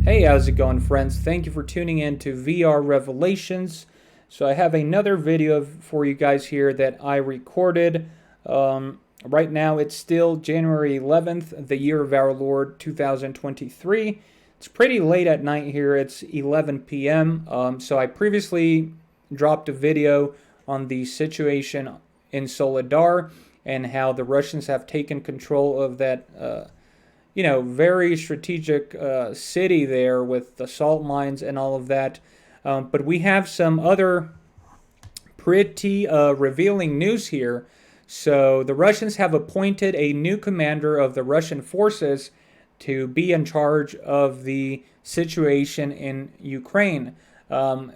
Hey, how's it going, friends? Thank you for tuning in to VR Revelations. So I have another video for you guys here that I recorded. Right now it's still January 11th, the year of our Lord 2023. It's pretty late at night here. It's 11 p.m. So I previously dropped a video on the situation in Soledar and how the Russians have taken control of that very strategic city there with the salt mines and all of that. But we have some other pretty revealing news here. So the Russians have appointed a new commander of the Russian forces to be in charge of the situation in Ukraine.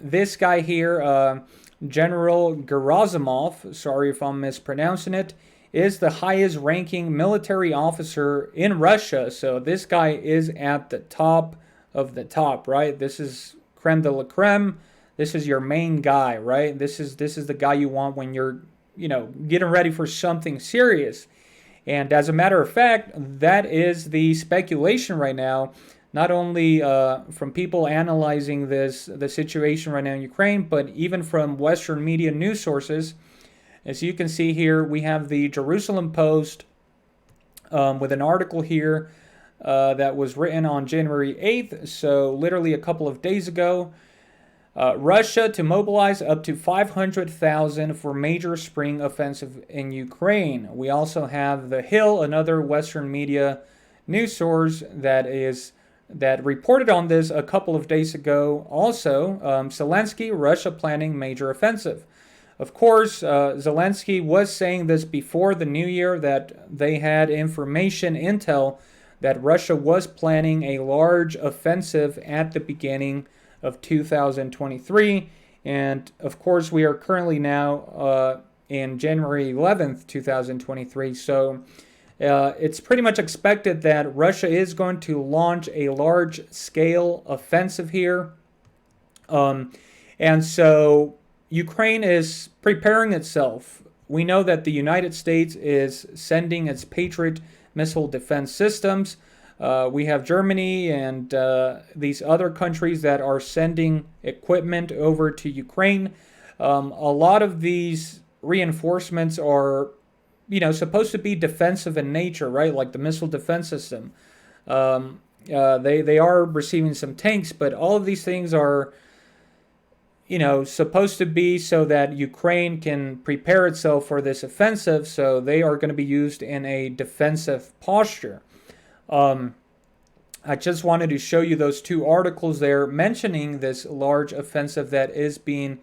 This guy here, General Gerasimov, sorry if I'm mispronouncing it, is the highest ranking military officer in Russia. So this guy is at the top of the top, right? This is creme de la creme. This is your main guy, right? This is the guy you want when you're, getting ready for something serious. And as a matter of fact, that is the speculation right now, not only from people analyzing the situation right now in Ukraine, but even from Western media news sources. As you can see here, we have the Jerusalem Post with an article here that was written on January 8th, so literally a couple of days ago. Russia to mobilize up to 500,000 for major spring offensive in Ukraine. We also have The Hill, another Western media news source that reported on this a couple of days ago. Also, Zelensky, Russia planning major offensive. Of course, Zelensky was saying this before the new year that they had intel that Russia was planning a large offensive at the beginning of 2023. And of course, we are currently now in January 11th, 2023. So it's pretty much expected that Russia is going to launch a large-scale offensive here. And so Ukraine is preparing itself. We know that the United States is sending its Patriot missile defense systems. We have Germany and these other countries that are sending equipment over to Ukraine. A lot of these reinforcements are, supposed to be defensive in nature, right? Like the missile defense system. They are receiving some tanks, but all of these things are supposed to be so that Ukraine can prepare itself for this offensive, so they are going to be used in a defensive posture. I just wanted to show you those two articles there mentioning this large offensive that is being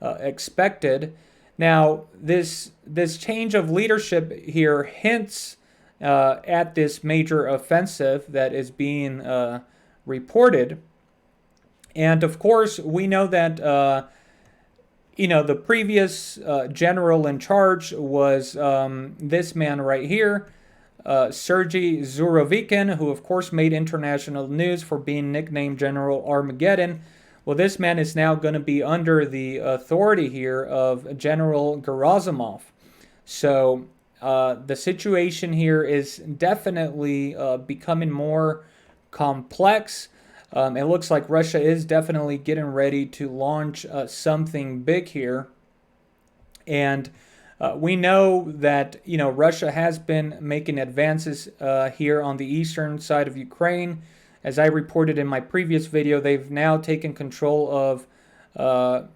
expected. Now, this change of leadership here hints at this major offensive that is being reported. And of course, we know that, the previous general in charge was this man right here, Sergi Surovikin, who of course made international news for being nicknamed General Armageddon. Well, this man is now going to be under the authority here of General Gerasimov. So the situation here is definitely becoming more complex. It looks like Russia is definitely getting ready to launch something big here. And we know that, Russia has been making advances here on the eastern side of Ukraine. As I reported in my previous video, they've now taken control of, Soledar.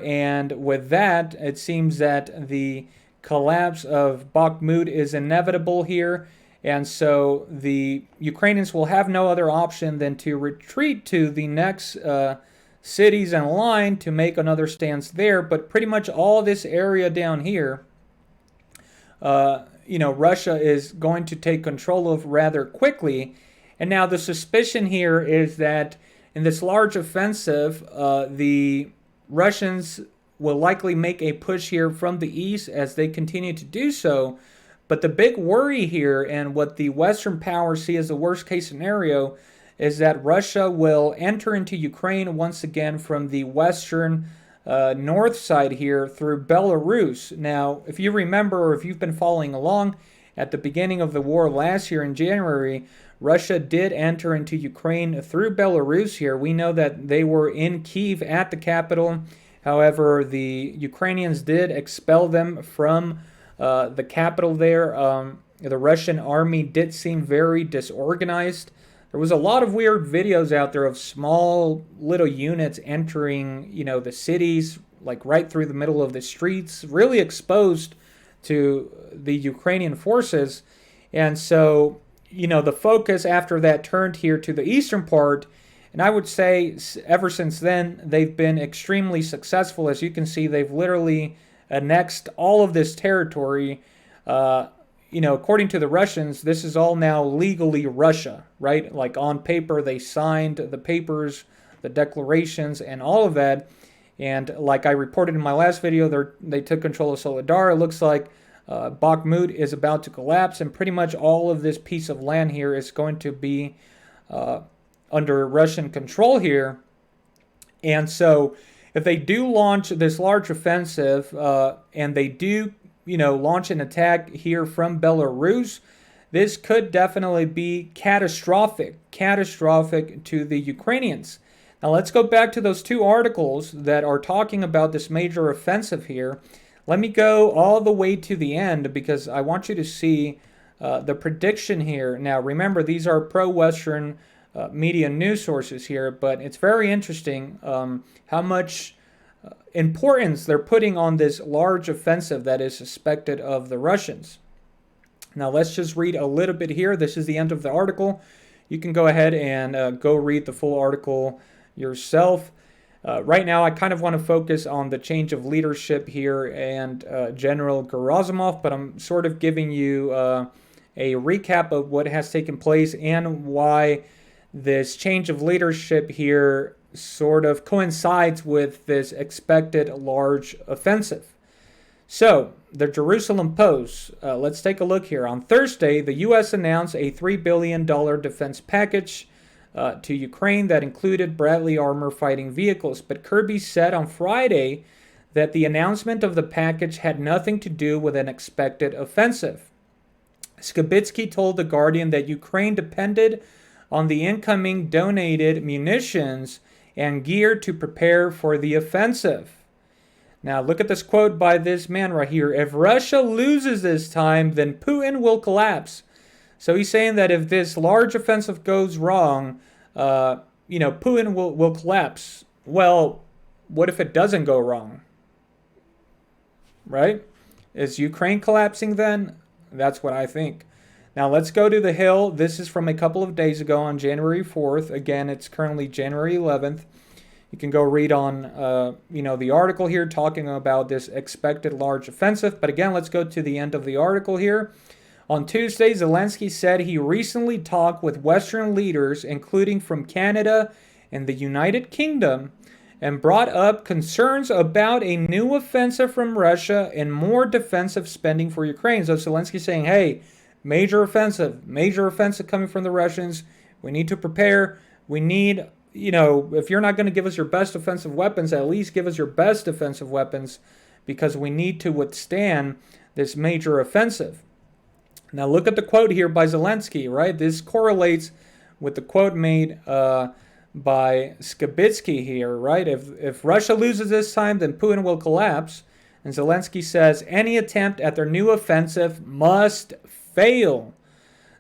And with that, it seems that the collapse of Bakhmut is inevitable here. And so the Ukrainians will have no other option than to retreat to the next cities in line to make another stance there. But pretty much all this area down here, Russia is going to take control of rather quickly. And now the suspicion here is that in this large offensive, the Russians will likely make a push here from the east as they continue to do so. But the big worry here, and what the Western powers see as the worst case scenario, is that Russia will enter into Ukraine once again from the western north side here through Belarus. Now, if you remember, or if you've been following along, at the beginning of the war last year in January, Russia did enter into Ukraine through Belarus here. We know that they were in Kyiv at the capital. However, the Ukrainians did expel them from the capital there. The Russian army did seem very disorganized. There was a lot of weird videos out there of small little units entering, the cities, like right through the middle of the streets, really exposed to the Ukrainian forces. And so, the focus after that turned here to the eastern part. And I would say ever since then, they've been extremely successful. As you can see, they've literally annexed all of this territory. According to the Russians, this is all now legally Russia, right? Like on paper, they signed the papers, the declarations, and all of that. And like I reported in my last video, they took control of Soledar. It looks like Bakhmut is about to collapse, and pretty much all of this piece of land here is going to be under Russian control here. And so if they do launch this large offensive and they do launch an attack here from Belarus, this could definitely be catastrophic to the Ukrainians. Now let's go back to those two articles that are talking about this major offensive here. Let me go all the way to the end because I want you to see the prediction here. Now remember, these are pro-Western media news sources here, but it's very interesting how much importance they're putting on this large offensive that is suspected of the Russians. Now let's just read a little bit here. This is the end of the article. You can go ahead and go read the full article yourself. Right now I kind of want to focus on the change of leadership here and General Gerasimov, but I'm sort of giving you a recap of what has taken place and why this change of leadership here sort of coincides with this expected large offensive. So, the Jerusalem Post, let's take a look here. On Thursday, the U.S. announced a $3 billion defense package to Ukraine that included Bradley armor fighting vehicles. But Kirby said on Friday that the announcement of the package had nothing to do with an expected offensive. Skibitsky told The Guardian that Ukraine depended on the incoming donated munitions and gear to prepare for the offensive. Now look at this quote by this man right here. If Russia loses this time, then Putin will collapse. So he's saying that if this large offensive goes wrong, Putin will collapse. Well, what if it doesn't go wrong? Right? Is Ukraine collapsing then? That's what I think. Now let's go to the Hill. This is from a couple of days ago on January 4th. Again, it's currently January 11th. You can go read on, the article here talking about this expected large offensive. But again, let's go to the end of the article here. On Tuesday, Zelensky said he recently talked with Western leaders, including from Canada and the United Kingdom, and brought up concerns about a new offensive from Russia and more defensive spending for Ukraine. So Zelensky saying, hey, major offensive coming from the Russians. We need to prepare. We need, if you're not going to give us your best offensive weapons, at least give us your best defensive weapons because we need to withstand this major offensive. Now look at the quote here by Zelensky, right? This correlates with the quote made by Skibitsky here, right? If Russia loses this time, then Putin will collapse. And Zelensky says any attempt at their new offensive must fail.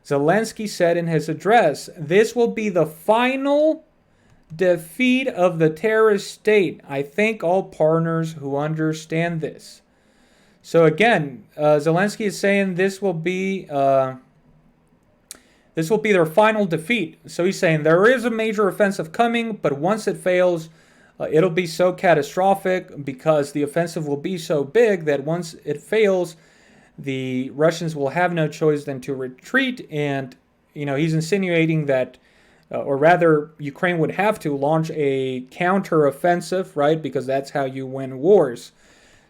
Zelensky said in his address, this will be the final defeat of the terrorist state. I thank all partners who understand this. So again, Zelensky is saying this will be their final defeat. So he's saying there is a major offensive coming, but once it fails, it'll be so catastrophic because the offensive will be so big that once it fails, the Russians will have no choice than to retreat. And, he's insinuating that, or rather, Ukraine would have to launch a counter-offensive, right? Because that's how you win wars.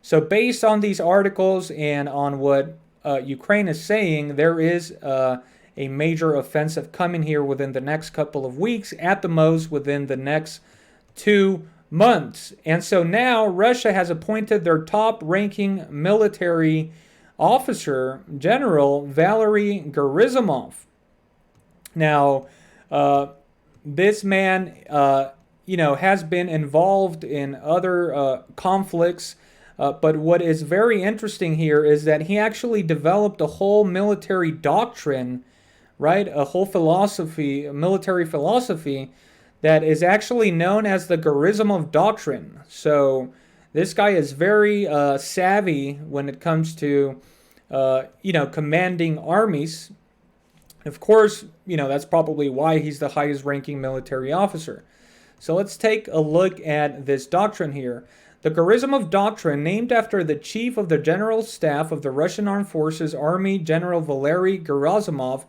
So based on these articles and on what Ukraine is saying, there is a major offensive coming here within the next couple of weeks, at the most within the next 2 months. And so now Russia has appointed their top-ranking military officer, General Valery Gerasimov. Now, this man, has been involved in other conflicts. But what is very interesting here is that he actually developed a whole military doctrine, right? A whole philosophy, a military philosophy that is actually known as the Gerasimov doctrine. So this guy is very savvy when it comes to, commanding armies. Of course, that's probably why he's the highest ranking military officer. So let's take a look at this doctrine here. The Gerasimov doctrine, named after the chief of the general staff of the Russian Armed Forces Army, General Valery Gerasimov,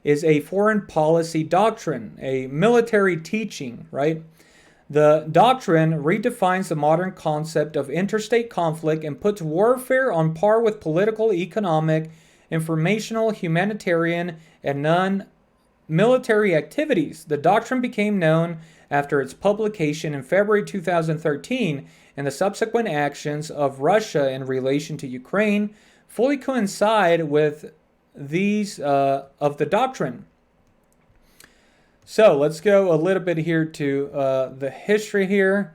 is a foreign policy doctrine, a military teaching, right? The doctrine redefines the modern concept of interstate conflict and puts warfare on par with political, economic, informational, humanitarian, and non-military activities. The doctrine became known after its publication in February 2013, and the subsequent actions of Russia in relation to Ukraine fully coincide with these of the doctrine. So let's go a little bit here to the history here.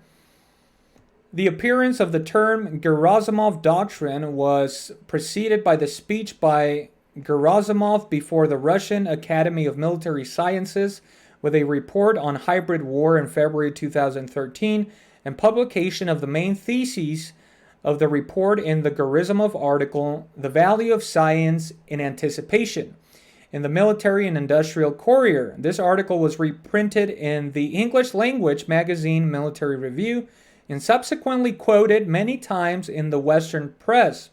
The appearance of the term Gerasimov doctrine was preceded by the speech by Gerasimov before the Russian Academy of Military Sciences with a report on hybrid war in February 2013 and publication of the main theses of the report in the Gerasimov article, The Value of Science in Anticipation, in the Military and Industrial Courier. This article was reprinted in the English language magazine Military Review and subsequently quoted many times in the Western press.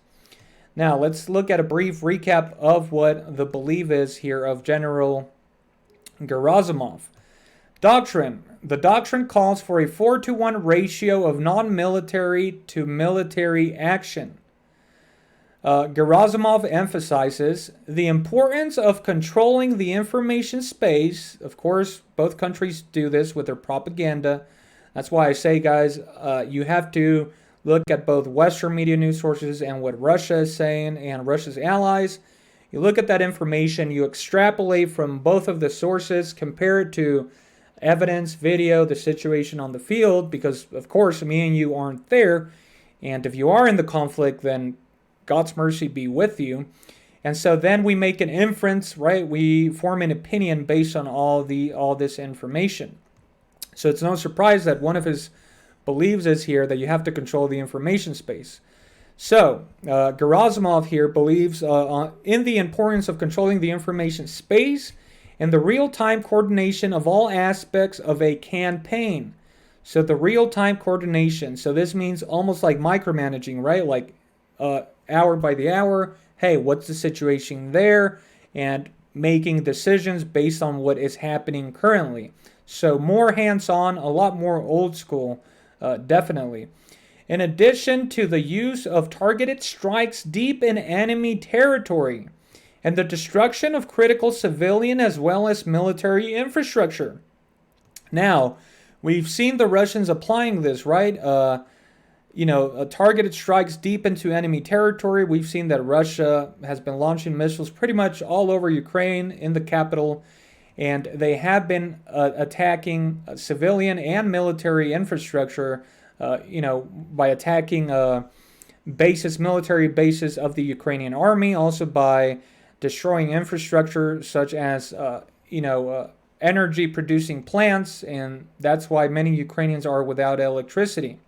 Now, let's look at a brief recap of what the belief is here of General Gerasimov. Doctrine. The doctrine calls for a 4-to-1 ratio of non-military to military action. Gerasimov emphasizes the importance of controlling the information space. Of course, both countries do this with their propaganda. That's why I say, guys, you have to look at both Western media news sources and what Russia is saying and Russia's allies. You look at that information, you extrapolate from both of the sources, compare it to evidence, video, the situation on the field, because, of course, me and you aren't there. And if you are in the conflict, then God's mercy be with you. And so then we make an inference, right? We form an opinion based on all this information. So it's no surprise that one of his beliefs is here that you have to control the information space. So Gerasimov here believes in the importance of controlling the information space and the real-time coordination of all aspects of a campaign. So the real-time coordination. So this means almost like micromanaging, right? Like hour by the hour. Hey, what's the situation there? And making decisions based on what is happening currently. So more hands-on, a lot more old school, definitely. In addition to the use of targeted strikes deep in enemy territory and the destruction of critical civilian as well as military infrastructure. Now, we've seen the Russians applying this, right? Targeted strikes deep into enemy territory. We've seen that Russia has been launching missiles pretty much all over Ukraine, in the capital, and they have been attacking civilian and military infrastructure, by attacking military bases of the Ukrainian army, also by destroying infrastructure such as, energy producing plants, and that's why many Ukrainians are without electricity.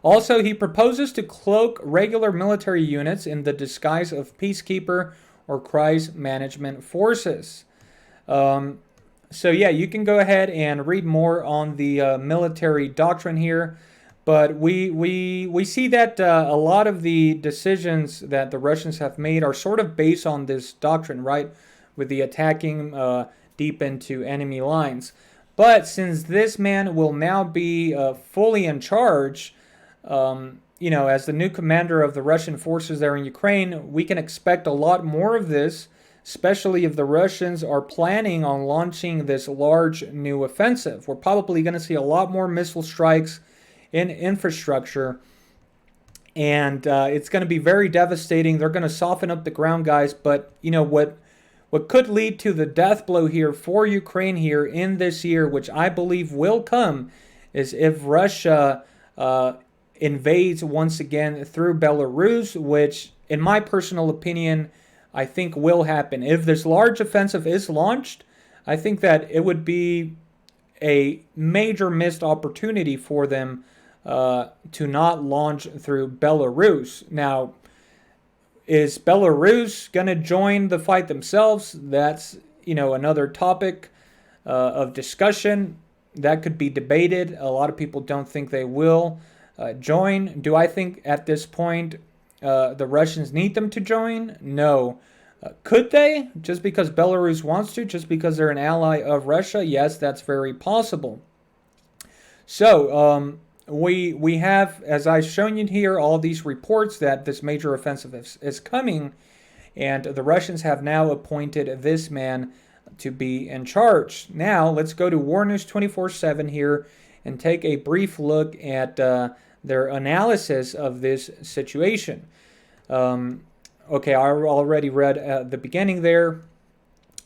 Also, he proposes to cloak regular military units in the disguise of peacekeeper or crisis management forces. You can go ahead and read more on the military doctrine here, but we see that a lot of the decisions that the Russians have made are sort of based on this doctrine, right? With the attacking deep into enemy lines. But since this man will now be fully in charge, as the new commander of the Russian forces there in Ukraine, we can expect a lot more of this, especially if the Russians are planning on launching this large new offensive. We're probably going to see a lot more missile strikes in infrastructure. and it's going to be very devastating. They're going to soften up the ground guys, but you know what could lead to the death blow here for Ukraine here in this year, which I believe will come, is if Russia invades once again through Belarus, which in my personal opinion I think will happen. If this large offensive is launched, I think that it would be a major missed opportunity for them to not launch through Belarus. Now, is Belarus going to join the fight themselves? That's, you know, another topic of discussion that could be debated. A lot of people don't think they will join. Do I think at this point the Russians need them to join? No. Could they? Just because Belarus wants to? Just because they're an ally of Russia? Yes, that's very possible. So, we have, as I've shown you here, all these reports that this major offensive is coming, and the Russians have now appointed this man to be in charge. Now, let's go to War News 24/7 here and take a brief look at their analysis of this situation. Okay, I already read at the beginning there.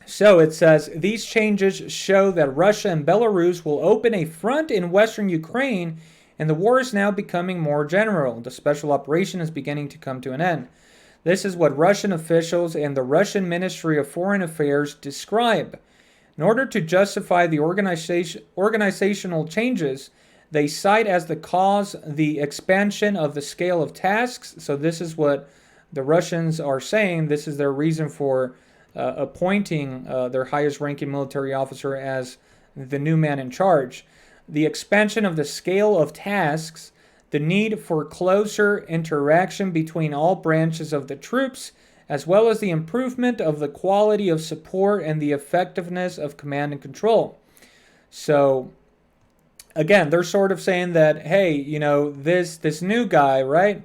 So it says, these changes show that Russia and Belarus will open a front in western Ukraine, and the war is now becoming more general. The special operation is beginning to come to an end. This is what Russian officials and the Russian Ministry of Foreign Affairs describe. In order to justify the organizational changes, they cite as the cause the expansion of the scale of tasks. So this is what the Russians are saying. This is their reason for appointing their highest ranking military officer as the new man in charge. The expansion of the scale of tasks, the need for closer interaction between all branches of the troops, as well as the improvement of the quality of support and the effectiveness of command and control. So, again, they're sort of saying that, hey, you know, this new guy, right?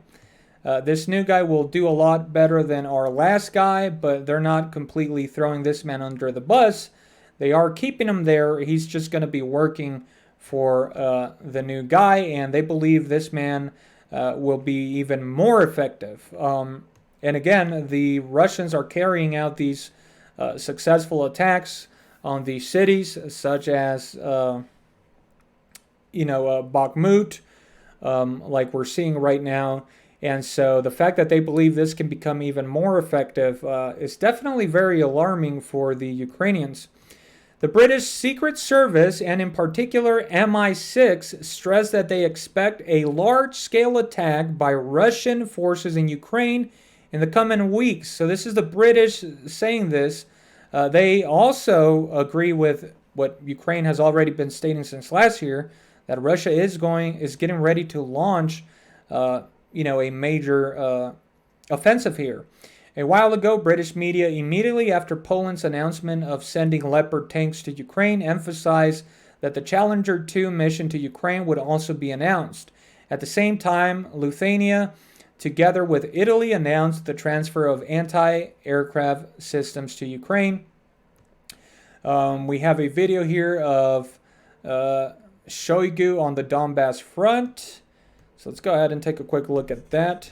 This new guy will do a lot better than our last guy, but they're not completely throwing this man under the bus. They are keeping him there. He's just going to be working for the new guy, and they believe this man will be even more effective. And again, the Russians are carrying out these successful attacks on these cities, such as, Bakhmut, like we're seeing right now. And so the fact that they believe this can become even more effective is definitely very alarming for the Ukrainians. The British Secret Service, and in particular MI6, stress that they expect a large-scale attack by Russian forces in Ukraine in the coming weeks. So this is the British saying this. They also agree with what Ukraine has already been stating since last year, that Russia is getting ready to launch a major offensive here. A while ago, British media, immediately after Poland's announcement of sending Leopard tanks to Ukraine, emphasized that the Challenger 2 mission to Ukraine would also be announced. At the same time, Lithuania, together with Italy, announced the transfer of anti-aircraft systems to Ukraine. We have a video here of Shoigu on the Donbass front. So let's go ahead and take a quick look at that.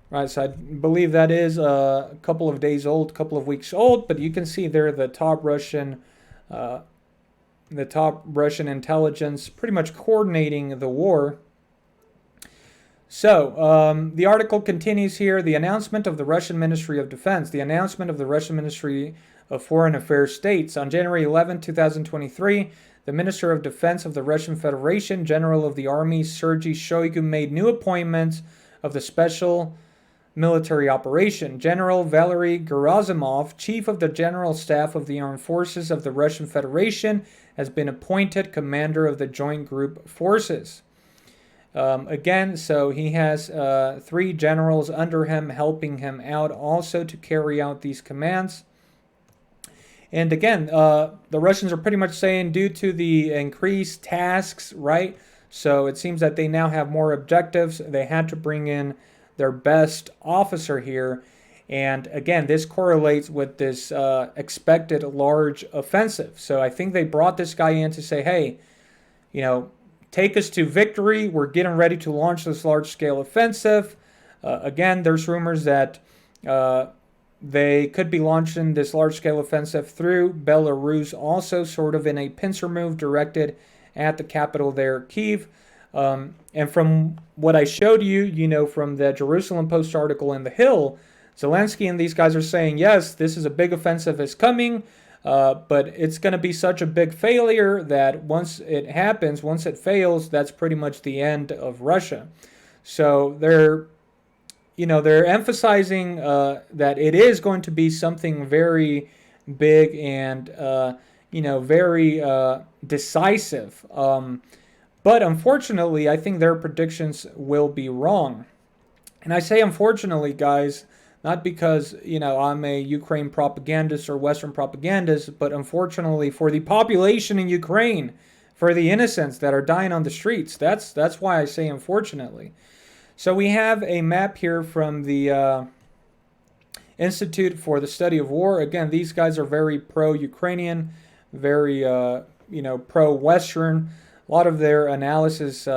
Right, so I believe that is a couple of days old, couple of weeks old, but you can see there the top Russian intelligence pretty much coordinating the war. So, the article continues here. The announcement of the Russian Ministry of Defense. The announcement of the Russian Ministry of Foreign Affairs states, on January 11, 2023, the Minister of Defense of the Russian Federation, General of the Army Sergi Shoigu, made new appointments of the special military operation. General Valery Gerasimov, Chief of the General Staff of the Armed Forces of the Russian Federation, has been appointed Commander of the Joint Group Forces. Again, so he has 3 generals under him helping him out also to carry out these commands. And again, the Russians are pretty much saying due to the increased tasks, right? So it seems that they now have more objectives. They had to bring in their best officer here. And again, this correlates with this expected large offensive. So I think they brought this guy in to say, hey, take us to victory. We're getting ready to launch this large-scale offensive. Again, there's rumors that they could be launching this large-scale offensive through Belarus, also sort of in a pincer move directed at the capital there, Kyiv. And from what I showed you, from the Jerusalem Post article in The Hill, Zelensky and these guys are saying, yes, this is a big offensive is coming, but it's going to be such a big failure that once it happens, once it fails, that's pretty much the end of Russia. So they're emphasizing that it is going to be something very big and, very decisive. But unfortunately, I think their predictions will be wrong. And I say unfortunately, guys, not because, I'm a Ukraine propagandist or Western propagandist, but unfortunately for the population in Ukraine, for the innocents that are dying on the streets. That's why I say unfortunately. So we have a map here from the Institute for the Study of War. Again, these guys are very pro-Ukrainian, very, pro-Western. A lot of their analysis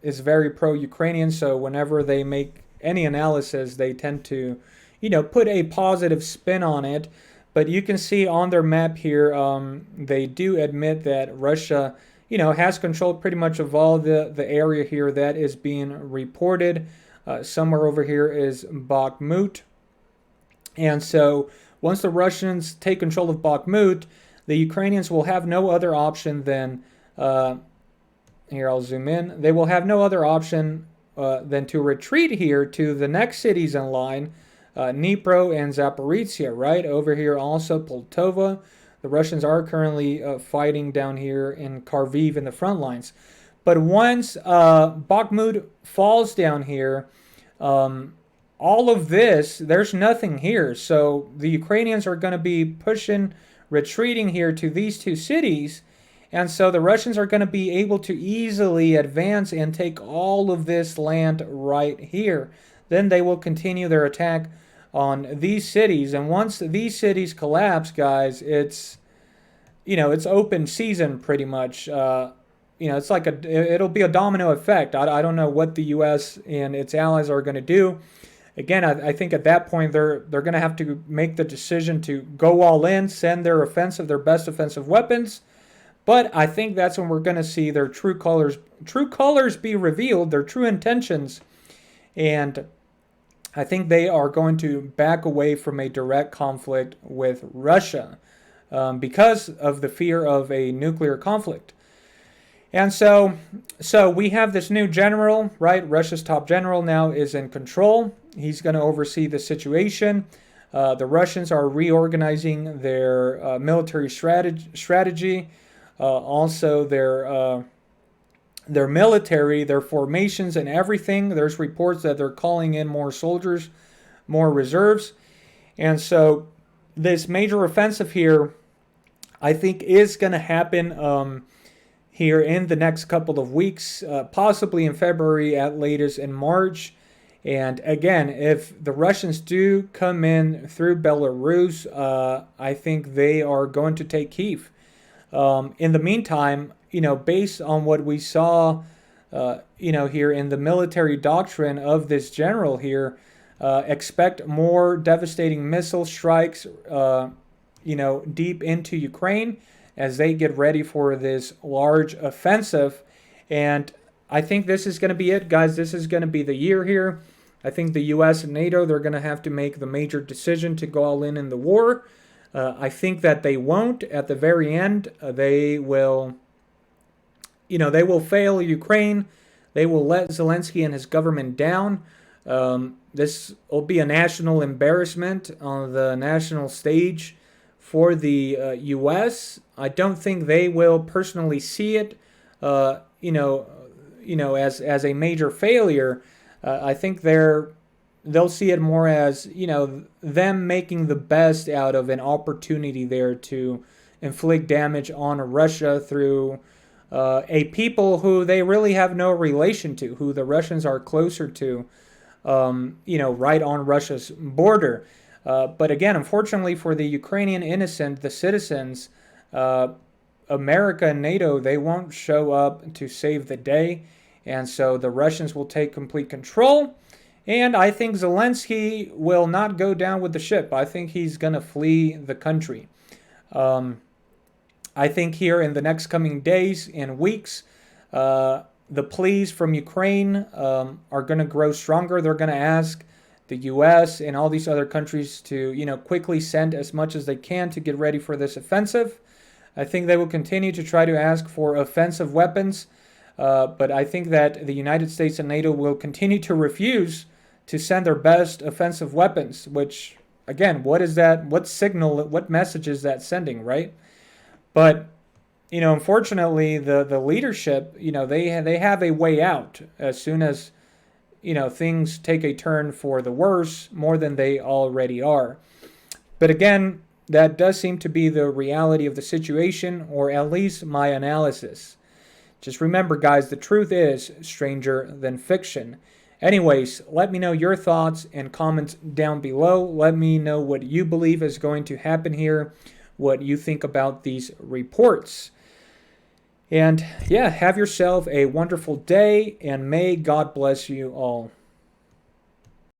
is very pro-Ukrainian, so whenever they make any analysis, they tend to, put a positive spin on it. But you can see on their map here, they do admit that Russia, has control pretty much of all the area here that is being reported. Somewhere over here is Bakhmut. And so once the Russians take control of Bakhmut, the Ukrainians will have no other option than, here I'll zoom in, they will have no other option than to retreat here to the next cities in line, Dnipro and Zaporizhia, right? Over here also Poltava. The Russians are currently fighting down here in Kharkiv in the front lines. But once Bakhmut falls down here, all of this, there's nothing here. So the Ukrainians are going to be retreating here to these two cities. And so the Russians are going to be able to easily advance and take all of this land right here. Then they will continue their attack on these cities. And once these cities collapse, guys, it's open season pretty much. It's like it'll be a domino effect. I don't know what the U.S. and its allies are going to do. Again, I think at that point they're going to have to make the decision to go all in, send their best offensive weapons. But I think that's when we're going to see their true colors be revealed, their true intentions. And I think they are going to back away from a direct conflict with Russia because of the fear of a nuclear conflict. And so we have this new general, right? Russia's top general now is in control. He's going to oversee the situation. The Russians are reorganizing their military strategy. Also their military, their formations and everything. There's reports that they're calling in more soldiers, more reserves. And so this major offensive here, I think, is going to happen here in the next couple of weeks, possibly in February, at latest in March. And again, if the Russians do come in through Belarus, I think they are going to take Kyiv. In the meantime, based on what we saw, here in the military doctrine of this general here, expect more devastating missile strikes, deep into Ukraine as they get ready for this large offensive. And I think this is going to be it, guys. This is going to be the year here. I think the U.S. and NATO, they're going to have to make the major decision to go all in the war. I think that they won't. At the very end, they will fail Ukraine. They will let Zelensky and his government down. This will be a national embarrassment on the national stage for the U.S. I don't think they will personally see it, as a major failure. I think they'll see it more as, them making the best out of an opportunity there to inflict damage on Russia through a people who they really have no relation to, who the Russians are closer to. right on Russia's border. But again, unfortunately for the Ukrainian innocent, the citizens, America and NATO, they won't show up to save the day. And so the Russians will take complete control. And I think Zelensky will not go down with the ship. I think he's going to flee the country. I think here in the next coming days and weeks, the pleas from Ukraine are going to grow stronger. They're going to ask the U.S. and all these other countries to, quickly send as much as they can to get ready for this offensive. I think they will continue to try to ask for offensive weapons, but I think that the United States and NATO will continue to refuse to send their best offensive weapons, which, again, what is that? What signal, what message is that sending, right? But, unfortunately, the leadership, they have a way out as soon as, things take a turn for the worse more than they already are. But again, that does seem to be the reality of the situation, or at least my analysis. Just remember, guys, the truth is stranger than fiction. Anyways, let me know your thoughts and comments down below. Let me know what you believe is going to happen here, what you think about these reports. And yeah, have yourself a wonderful day, and may God bless you all.